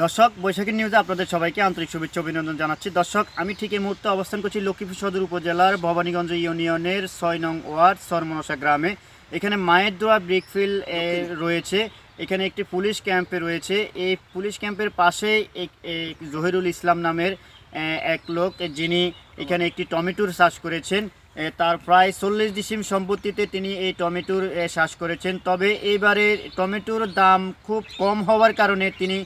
দর্শক, বৈশাখী নিউজে আপনাদের সবাইকে আন্তরিক শুভেচ্ছা অভিনন্দন জানাচ্ছি। দর্শক, আমি ঠিক এই মুহূর্তে অবস্থান করছি লক্ষ্মীপুর সদর উপজেলার ভবানীগঞ্জ ইউনিয়নের ৬ নং ওয়ার্ড সরমনসা গ্রামে। এখানে মায়ের দোয়া ব্রিকফিল্ড রয়েছে। এখানে একটি পুলিশ ক্যাম্পে রয়েছে। এই পুলিশ ক্যাম্পের পাশে জহিরুল ইসলাম নামের এক লোক, যিনি এখানে একটি টমেটোর চাষ করেছেন। তার প্রায় 40 ডিসিম সম্পত্তিতে তিনি এই টমেটোর চাষ করেছেন। তবে এইবারে টমেটোর দাম খুব কম হওয়ার কারণে তিনি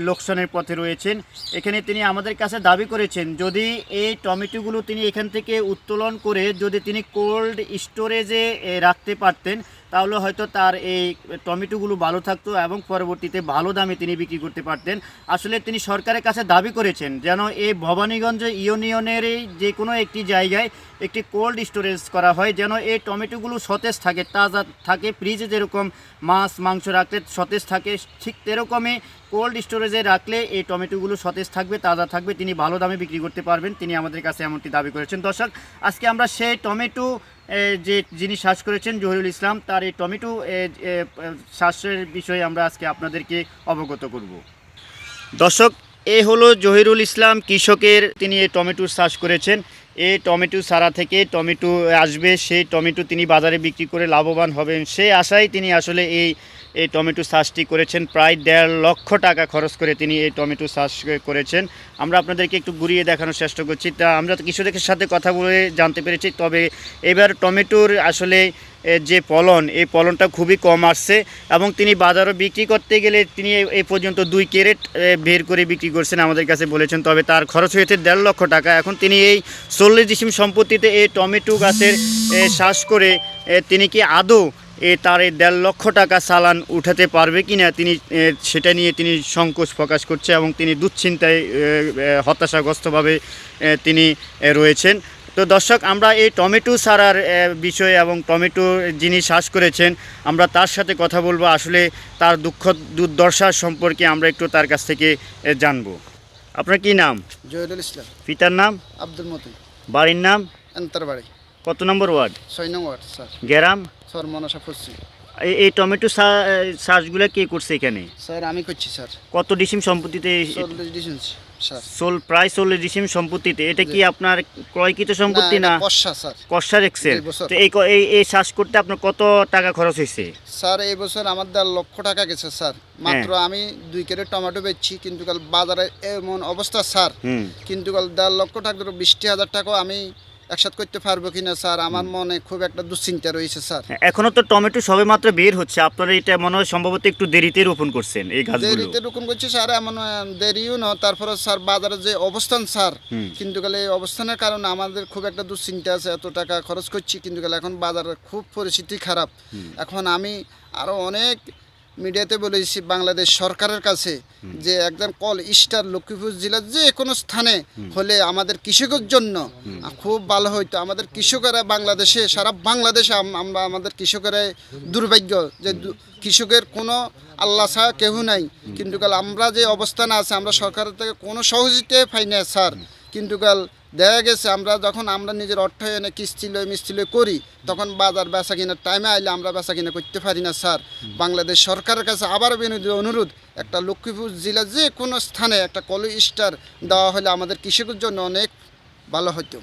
লোকসানের পথে রয়েছেন। এখানে তিনি আমাদের কাছে দাবি করেছেন, যদি এই টমেটোগুলো তিনি এখান থেকে উত্তোলন করে যদি তিনি কোল্ড স্টোরেজে রাখতে পারতেন, তাহলে হয়তো তার এই টমেটোগুলো ভালো থাকতো এবং পরবর্তীতে ভালো দামে তিনি বিক্রি করতে পারতেন। আসলে তিনি সরকারের কাছে দাবি করেছেন যেন এই ভবানীগঞ্জ ইউনিয়নের যে কোনো একটি জায়গায় একটি কোল্ড স্টোরেজ করা হয়, যেন এই টমেটোগুলো সতেজ থাকে, তাজা থাকে। ফ্রিজে যেরকম মাছ মাংস রাখলে সতেজ থাকে, ঠিক সেরকমই কোল্ড স্টোরেজে রাখলে এই টমেটোগুলো সতেজ থাকবে, তাজা থাকবে, তিনি ভালো দামে বিক্রি করতে পারবেন। তিনি আমাদের কাছে এমনটি দাবি করেছেন। দর্শক, আজকে আমরা সেই টমেটো যিনি চাষ করেছেন জহিরুল ইসলাম, তার এই টমেটো চাষের বিষয়ে আমরা আজকে আপনাদেরকে অবগত করব। দর্শক, এ হলো জহিরুল ইসলাম কৃষকের, তিনি এই টমেটো চাষ করেছেন। এই টমেটো চারা থেকে টমেটো আসবে, সেই টমেটো তিনি বাজারে বিক্রি করে লাভবান হবেন, সেই আশায় তিনি আসলে এই টমেটো চাষটি করেছেন। প্রায় 1.5 লক্ষ টাকা খরচ করে তিনি এই টমেটো চাষ করেছেন। আমরা আপনাদেরকে একটু ঘুরিয়ে দেখানোর চেষ্টা করছি। তা আমরা কৃষকের সাথে কথা বলে জানতে পেরেছি, তবে এবার টমেটোর আসলে যে ফলন, এই ফলনটা খুবই কম আসছে এবং তিনি বাজারে বিক্রি করতে গেলে তিনি এই পর্যন্ত 2 ক্যারেট বের করে বিক্রি করছেন আমাদের কাছে বলেছেন। তবে তার খরচ হয়েছে 1.5 লক্ষ টাকা। এখন তিনি এই 40 ডিসিম সম্পত্তিতে এই টমেটো গাছের চাষ করে তিনি কি আদৌ তার এই 1.5 লক্ষ টাকা চালান উঠাতে পারবে কি না, তিনি সেটা নিয়ে তিনি সংকোচ প্রকাশ করছে এবং তিনি দুশ্চিন্তায় হতাশাগ্রস্তভাবে তিনি রয়েছেন। তো দর্শক, আমরা এই টমেটো চারার বিষয়ে এবং টমেটো যিনি চাষ করেছেন আমরা তার সাথে কথা বলবো। আসলে তার দুঃখ দুর্দশা সম্পর্কে আমরা একটু তার কাছ থেকে জানবো। আপনার কি নাম? জহিরুল ইসলাম। পিতার নাম? আব্দুল মতিন। বাড়ির নাম? আন্তরবাড়ি। কত নম্বর ওয়ার্ড? 6 নং ওয়ার্ড স্যার। গ্রাম? সরমনসা পশ্চিম। এই টমেটো চাষগুলো কে করছে এখানে? স্যার আমি করছি স্যার। কত ডিসিম সম্পত্তিতে? 40 ডিসিম স্যার। প্রায় 40 ডিসিম সম্পত্তিতে। এটা কি আপনার ক্রয়কৃত সম্পত্তি না? কষা স্যার। কষা রেখছেন। তো এই চাষ করতে আপনার কত টাকা খরচ হয়েছে? স্যার এই বছর আমার 1.5 লক্ষ টাকা গেছে স্যার। মাত্র আমি 2 ক্যারেট টমেটো বেচছি, কিন্তু কাল বাজারে এমন অবস্থা স্যার, কিন্তু কাল 1.5 লক্ষ টাকা 20,000 টাকা আমি একসাথে করতে পারবো কিনা স্যার, আমার মনে খুব একটা দুশ্চিন্তা রয়েছে স্যার। এখনো তো টমেটো সবে মাত্র বের হচ্ছে, আপনারা এটা মনে হয় সম্ভবত একটু দেরিতে রোপণ করছেন এই গাছগুলো। দেরিতে রোপণ করছি স্যার, এমন দেরিও না। তারপরে স্যার বাজারে যে অবস্থান স্যার, কিন্তু গেলে এই অবস্থানের কারণে আমাদের খুব একটা দুশ্চিন্তা আছে। এত টাকা খরচ করছি, কিন্তু গেলে এখন বাজারের খুব পরিস্থিতি খারাপ। এখন আমি আরও অনেক মিডিয়াতে বলেছি বাংলাদেশ সরকারের কাছে যে একদম কল স্টার লক্ষ্মীপুর জেলার যে কোনো স্থানে হলে আমাদের কৃষকের জন্য খুব ভালো হইতো। আমাদের কৃষকেরা বাংলাদেশে, সারা বাংলাদেশে আমরা আমাদের কৃষকেরা দুর্ভাগ্য যে কৃষকের কোনো আল্লাহ ছাড়া কেউ নাই। কিন্তু কাল আমরা যে অবস্থানে আছে, আমরা সরকারের থেকে কোনো সহযোগিতা পাই না স্যার। কিন্তু কাল দেখা গেছে আমরা যখন আমরা নিজের অর্থ এনে কিস্তি লই মিস্তি লই করি, তখন বাজার বেচা কিনার টাইমে আইলে আমরা বেচা কিনা করতে পারি না স্যার। বাংলাদেশ সরকারের কাছে আবার বিনোদী অনুরোধ, একটা লক্ষ্মীপুর জেলার যে কোনো স্থানে একটা কলেজ স্টার দেওয়া হলে আমাদের কৃষকের জন্য অনেক ভালো হতো।